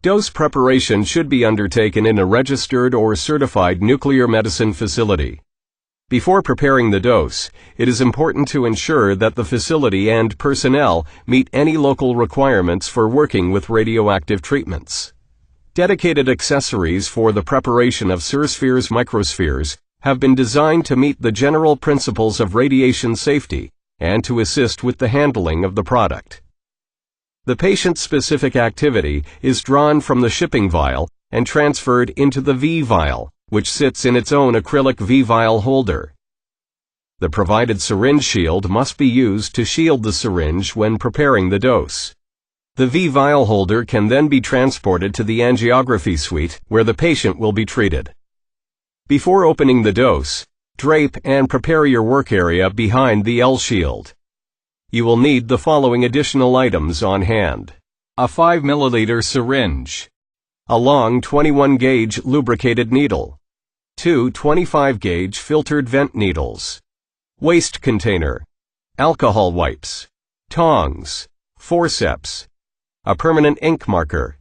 Dose preparation should be undertaken in a registered or certified nuclear medicine facility. Before preparing the dose, it is important to ensure that the facility and personnel meet any local requirements for working with radioactive treatments. Dedicated accessories for the preparation of Surspheres microspheres have been designed to meet the general principles of radiation safety and to assist with the handling of the product. The patient-specific activity is drawn from the shipping vial and transferred into the V-vial, which sits in its own acrylic V-vial holder. The provided syringe shield must be used to shield the syringe when preparing the dose. The V-vial holder can then be transported to the angiography suite where the patient will be treated. Before opening the dose, drape and prepare your work area behind the L-shield. You will need the following additional items on hand: a 5 ml syringe, a long 21 gauge lubricated needle, 2 25 gauge filtered vent needles, waste container, alcohol wipes, tongs, forceps, a permanent ink marker,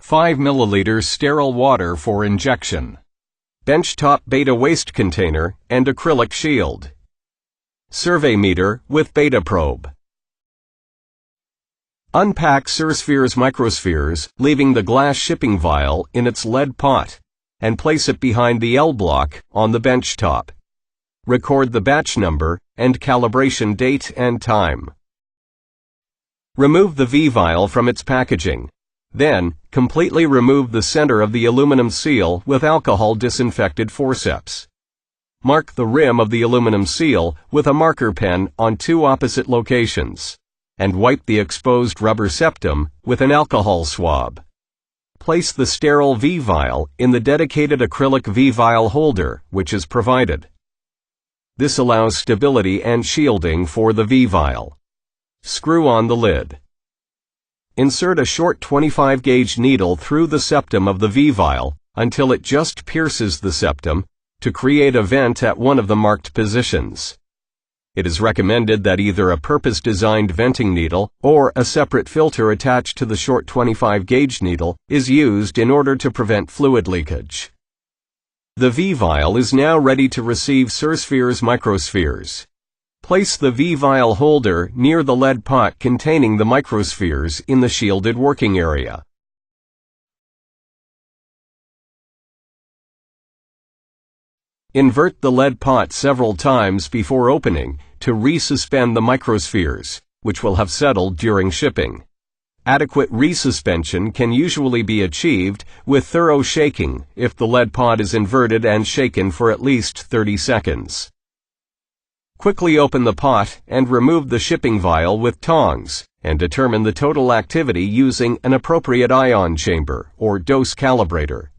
5 ml sterile water for injection, benchtop beta waste container and acrylic shield, survey meter with beta probe. Unpack Surspheres microspheres, leaving the glass shipping vial in its lead pot, and place it behind the L block on the bench top. Record the batch number and calibration date and time. Remove the V-vial from its packaging. Then, completely remove the center of the aluminum seal with alcohol disinfected forceps. Mark the rim of the aluminum seal with a marker pen on 2 opposite locations, and wipe the exposed rubber septum with an alcohol swab. Place the sterile V-vial in the dedicated acrylic V-vial holder, which is provided. This allows stability and shielding for the V-vial. Screw on the lid. Insert a short 25 gauge needle through the septum of the V-vial until it just pierces the septum to create a vent at one of the marked positions. It is recommended that either a purpose-designed venting needle or a separate filter attached to the short 25 gauge needle is used in order to prevent fluid leakage. The V-vial is now ready to receive Surspheres microspheres. Place the V-vial holder near the lead pot containing the microspheres in the shielded working area. Invert the lead pot several times before opening to resuspend the microspheres, which will have settled during shipping. Adequate resuspension can usually be achieved with thorough shaking if the lead pot is inverted and shaken for at least 30 seconds. Quickly open the pot and remove the shipping vial with tongs and determine the total activity using an appropriate ion chamber or dose calibrator.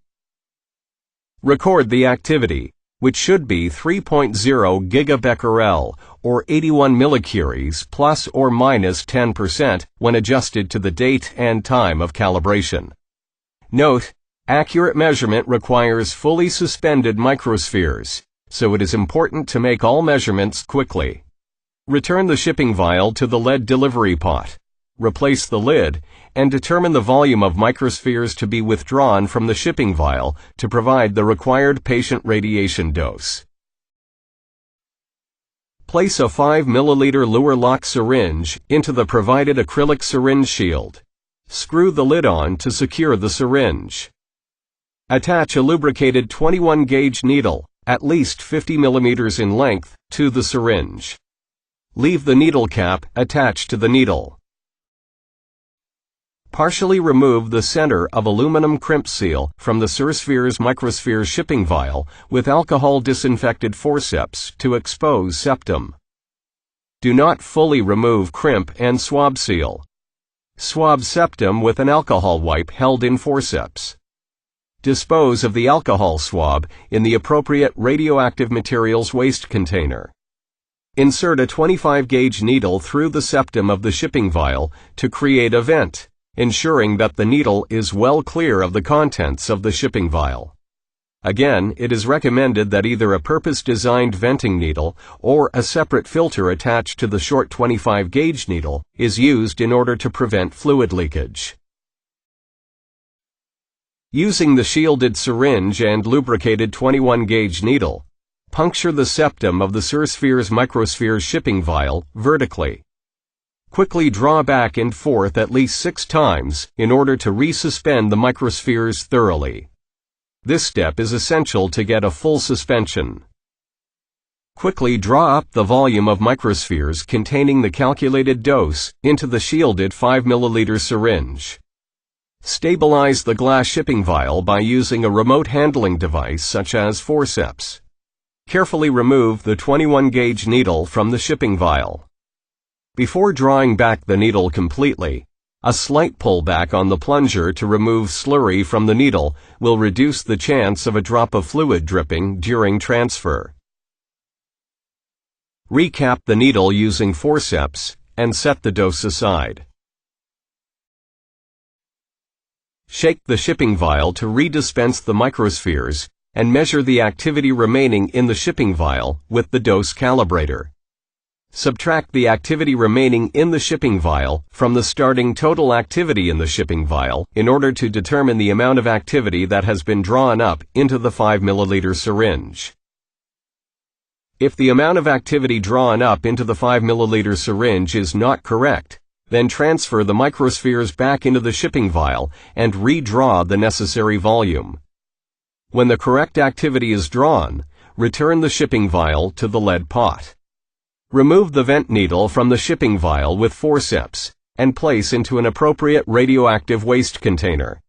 Record the activity, which should be 3.0 gigabecquerel or 81 millicuries plus or minus 10% when adjusted to the date and time of calibration. Note, accurate measurement requires fully suspended microspheres, so it is important to make all measurements quickly. Return the shipping vial to the lead delivery pot. Replace the lid and determine the volume of microspheres to be withdrawn from the shipping vial to provide the required patient radiation dose. Place a 5 ml Luer lock syringe into the provided acrylic syringe shield. Screw the lid on to secure the syringe. Attach a lubricated 21 gauge needle, at least 50 millimeters in length, to the syringe. Leave the needle cap attached to the needle. Partially remove the center of aluminum crimp seal from the Surspheres microsphere shipping vial with alcohol disinfected forceps to expose septum. Do not fully remove crimp and swab seal. Swab septum with an alcohol wipe held in forceps. Dispose of the alcohol swab in the appropriate radioactive materials waste container. Insert a 25 gauge needle through the septum of the shipping vial to create a vent, ensuring that the needle is well clear of the contents of the shipping vial. Again, it is recommended that either a purpose-designed venting needle or a separate filter attached to the short 25 gauge needle is used in order to prevent fluid leakage. Using the shielded syringe and lubricated 21-gauge needle, puncture the septum of the Surspheres Microspheres shipping vial vertically. Quickly draw back and forth at least 6 times in order to resuspend the microspheres thoroughly. This step is essential to get a full suspension. Quickly draw up the volume of microspheres containing the calculated dose into the shielded 5 ml syringe. Stabilize the glass shipping vial by using a remote handling device such as forceps. Carefully remove the 21-gauge needle from the shipping vial. Before drawing back the needle completely, a slight pullback on the plunger to remove slurry from the needle will reduce the chance of a drop of fluid dripping during transfer. Recap the needle using forceps and set the dose aside. Shake the shipping vial to redispense the microspheres and measure the activity remaining in the shipping vial with the dose calibrator. Subtract the activity remaining in the shipping vial from the starting total activity in the shipping vial in order to determine the amount of activity that has been drawn up into the 5 ml syringe. If the amount of activity drawn up into the 5 ml syringe is not correct, then transfer the microspheres back into the shipping vial and redraw the necessary volume. When the correct activity is drawn, return the shipping vial to the lead pot. Remove the vent needle from the shipping vial with forceps and place into an appropriate radioactive waste container.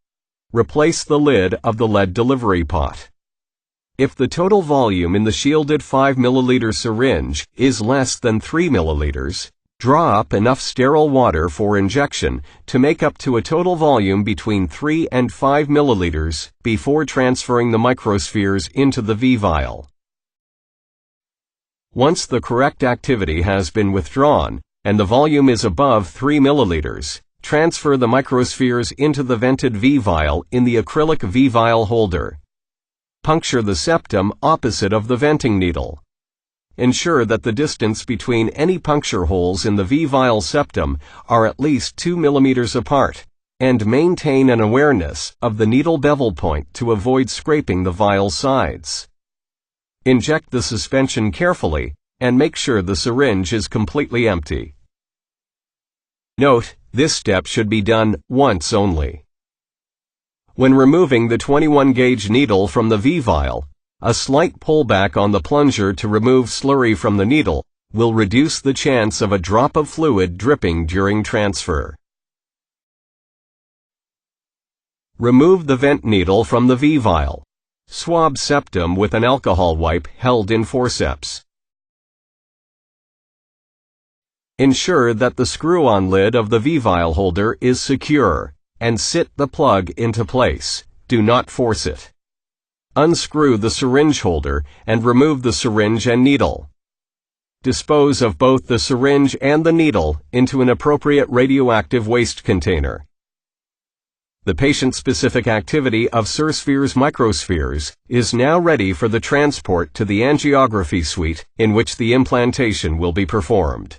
Replace the lid of the lead delivery pot. If the total volume in the shielded 5 ml syringe is less than 3 ml, draw up enough sterile water for injection to make up to a total volume between 3 and 5 ml before transferring the microspheres into the V-vial. Once the correct activity has been withdrawn and the volume is above 3 ml, transfer the microspheres into the vented V-vial in the acrylic V-vial holder. Puncture the septum opposite of the venting needle. Ensure that the distance between any puncture holes in the V-vial septum are at least 2 mm apart, and maintain an awareness of the needle bevel point to avoid scraping the vial sides. Inject the suspension carefully and make sure the syringe is completely empty. Note, this step should be done once only. When removing the 21-gauge needle from the V-vial, a slight pullback on the plunger to remove slurry from the needle will reduce the chance of a drop of fluid dripping during transfer. Remove the vent needle from the V-vial. Swab septum with an alcohol wipe held in forceps. Ensure that the screw-on lid of the V-vial holder is secure, and sit the plug into place. Do not force it. Unscrew the syringe holder and remove the syringe and needle. Dispose of both the syringe and the needle into an appropriate radioactive waste container. The patient-specific activity of Surspheres Microspheres is now ready for the transport to the angiography suite in which the implantation will be performed.